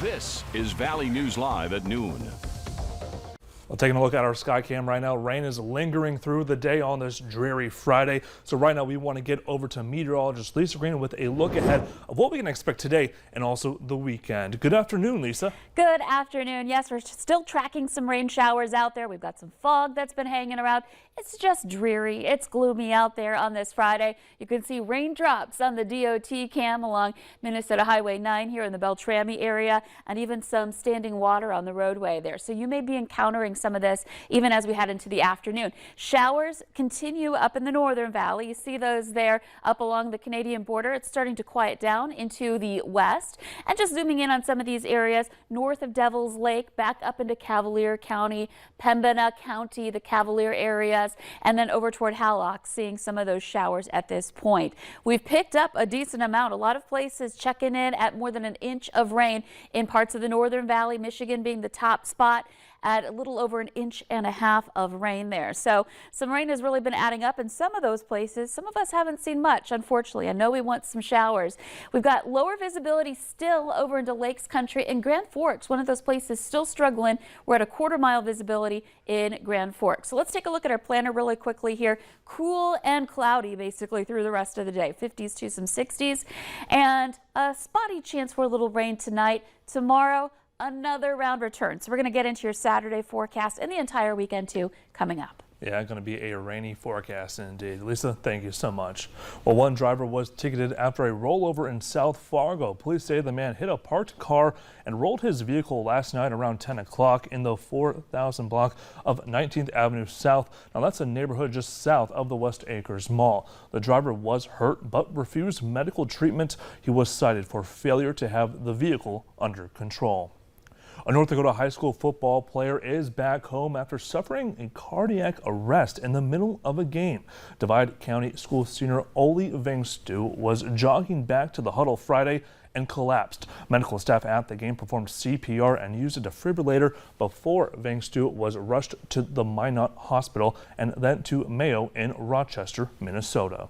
This is Valley News Live at noon. Well, taking a look at our sky cam right now, rain is lingering through the day on this dreary Friday. So right now we want to get over to meteorologist Lisa Green with a look ahead of what we can expect today and also the weekend. Good afternoon, Lisa. Good afternoon. Yes, we're still tracking some rain showers out there. We've got some fog that's been hanging around. It's just dreary. It's gloomy out there on this Friday. You can see raindrops on the DOT cam along Minnesota Highway 9 here in the Beltrami area, and even some standing water on the roadway there. So you may be encountering some of this even as we head into the afternoon. Showers continue up in the Northern Valley. You see those there up along the Canadian border. It's starting to quiet down into the west. And just zooming in on some of these areas north of Devil's Lake, back up into Cavalier County, Pembina County, the Cavalier areas, and then over toward Hallock, seeing some of those showers at this point. We've picked up a decent amount. A lot of places checking in at more than an inch of rain in parts of the Northern Valley, Michigan being the top spot at a little over 1.5 inches of rain there. So some rain has really been adding up in some of those places. Some of us haven't seen much, unfortunately. I know we want some showers. We've got lower visibility still over into Lakes Country and Grand Forks, one of those places still struggling. We're at a 1/4 mile visibility in Grand Forks. So let's take a look at our planner really quickly here. Cool and cloudy basically through the rest of the day. 50s to some 60s and a spotty chance for a little rain tonight. Tomorrow, another round return. So we're going to get into your Saturday forecast and the entire weekend too coming up. Yeah, going to be a rainy forecast indeed. Lisa, thank you so much. Well, one driver was ticketed after a rollover in South Fargo. Police say the man hit a parked car and rolled his vehicle last night around 10 o'clock in the 4000 block of 19th Avenue South. Now, that's a neighborhood just south of the West Acres Mall. The driver was hurt but refused medical treatment. He was cited for failure to have the vehicle under control. A North Dakota high school football player is back home after suffering a cardiac arrest in the middle of a game. Divide County School senior Oli Vengstu was jogging back to the huddle Friday and collapsed. Medical staff at the game performed CPR and used a defibrillator before Vengstu was rushed to the Minot Hospital and then to Mayo in Rochester, Minnesota.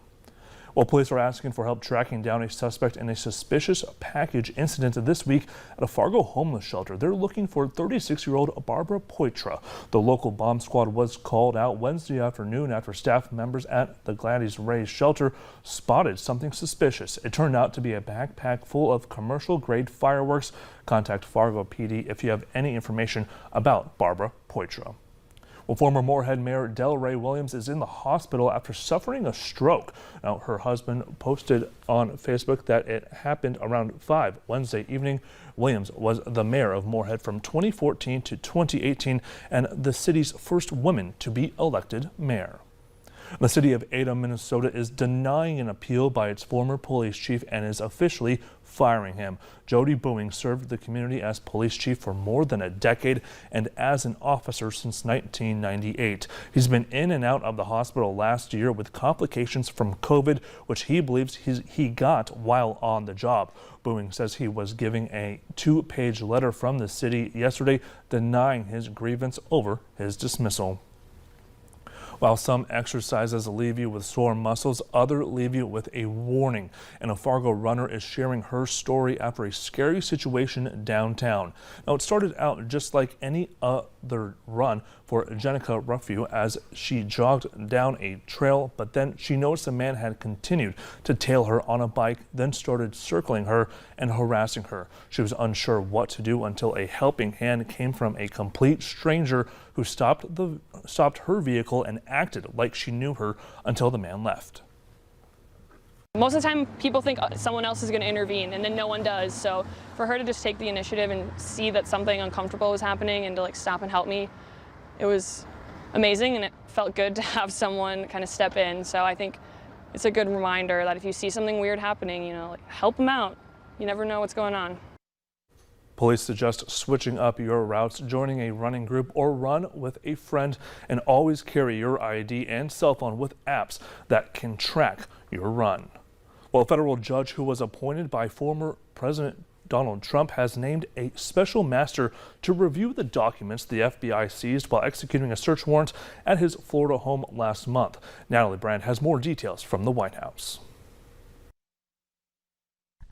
Well, police are asking for help tracking down a suspect in a suspicious package incident this week at a Fargo homeless shelter. They're looking for 36-year-old Barbara Poitra. The local bomb squad was called out Wednesday afternoon after staff members at the Gladys Ray shelter spotted something suspicious. It turned out to be a backpack full of commercial-grade fireworks. Contact Fargo PD if you have any information about Barbara Poitra. Well, former Moorhead Mayor Delray Williams is in the hospital after suffering a stroke. Now, her husband posted on Facebook that it happened around 5 Wednesday evening. Williams was the mayor of Moorhead from 2014 to 2018 and the city's first woman to be elected mayor. The city of Ada, Minnesota is denying an appeal by its former police chief and is officially firing him. Jody Boeing served the community as police chief for more than a decade and as an officer since 1998. He's been in and out of the hospital last year with complications from COVID, which he believes he got while on the job. Boeing says he was giving a 2-page letter from the city yesterday denying his grievance over his dismissal. While some exercises leave you with sore muscles, others leave you with a warning. And a Fargo runner is sharing her story after a scary situation downtown. Now, it started out just like any other run for Jenica Ruffio as she jogged down a trail, but then she noticed a man had continued to tail her on a bike, then started circling her and harassing her. She was unsure what to do until a helping hand came from a complete stranger who stopped her vehicle and acted like she knew her until the man left. Most of the time people think someone else is going to intervene and then no one does. So for her to just take the initiative and see that something uncomfortable was happening and to like stop and help me, it was amazing and it felt good to have someone kind of step in. So I think it's a good reminder that if you see something weird happening, you know, like help them out. You never know what's going on. Police suggest switching up your routes, joining a running group, or run with a friend, and always carry your ID and cell phone with apps that can track your run. Well, a federal judge who was appointed by former President Donald Trump has named a special master to review the documents the FBI seized while executing a search warrant at his Florida home last month. Natalie Brand has more details from the White House.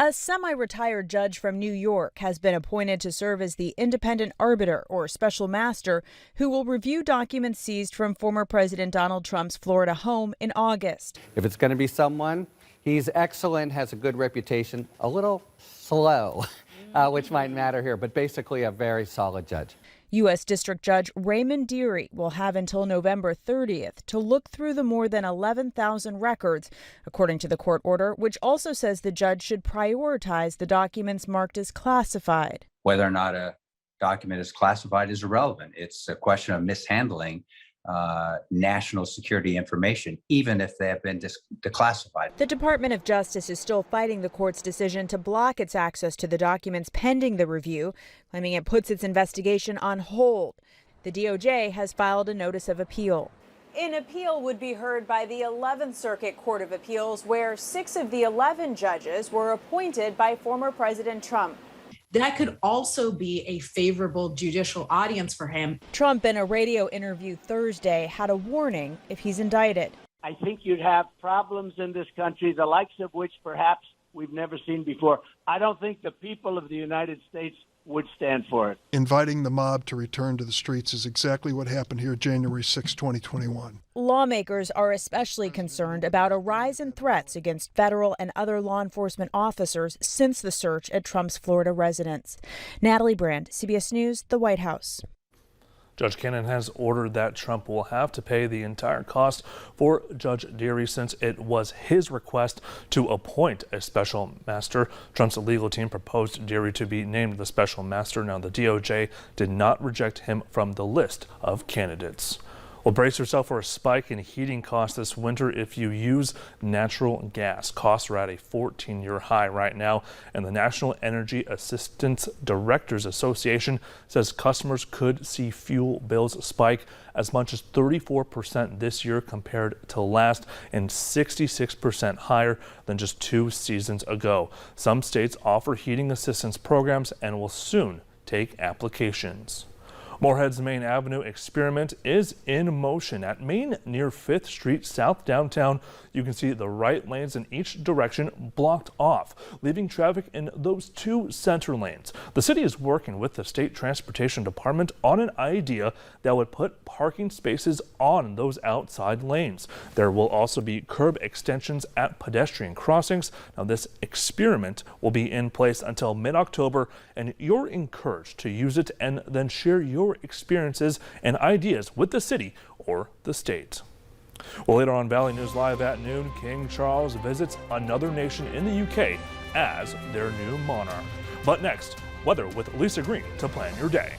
A semi-retired judge from New York has been appointed to serve as the independent arbiter or special master who will review documents seized from former President Donald Trump's Florida home in August. If it's going to be someone, he's excellent, has a good reputation, a little slow, which might matter here, but basically a very solid judge. U.S. District Judge Raymond Dearie will have until November 30th to look through the more than 11,000 records, according to the court order, which also says the judge should prioritize the documents marked as classified. Whether or not a document is classified is irrelevant. It's a question of mishandling national security information, even if they have been declassified. The Department of Justice is still fighting the court's decision to block its access to the documents pending the review, claiming it puts its investigation on hold. The DOJ has filed a notice of appeal. An appeal would be heard by the 11th Circuit Court of Appeals, where 6 of the 11 judges were appointed by former President Trump. That could also be a favorable judicial audience for him. Trump, in a radio interview Thursday, had a warning if he's indicted. I think you'd have problems in this country, the likes of which perhaps we've never seen before. I don't think the people of the United States would stand for it. Inviting the mob to return to the streets is exactly what happened here January 6, 2021. Lawmakers are especially concerned about a rise in threats against federal and other law enforcement officers since the search at Trump's Florida residence. Natalie Brand, CBS News, the White House. Judge Cannon has ordered that Trump will have to pay the entire cost for Judge Dearie since it was his request to appoint a special master. Trump's legal team proposed Dearie to be named the special master. Now, the DOJ did not reject him from the list of candidates. Well, brace yourself for a spike in heating costs this winter if you use natural gas. Costs are at a 14-year high right now, and the National Energy Assistance Directors Association says customers could see fuel bills spike as much as 34% this year compared to last, and 66% higher than just 2 seasons ago. Some states offer heating assistance programs and will soon take applications. Moorhead's Main Avenue experiment is in motion at Main near 5th Street South downtown. You can see the right lanes in each direction blocked off, leaving traffic in those 2 center lanes. The city is working with the State Transportation Department on an idea that would put parking spaces on those outside lanes. There will also be curb extensions at pedestrian crossings. Now, this experiment will be in place until mid-October, and you're encouraged to use it and then share your experiences and ideas with the city or the state. Well, later on Valley News Live at noon, King Charles visits another nation in the UK as their new monarch. But next, weather with Lisa Green to plan your day.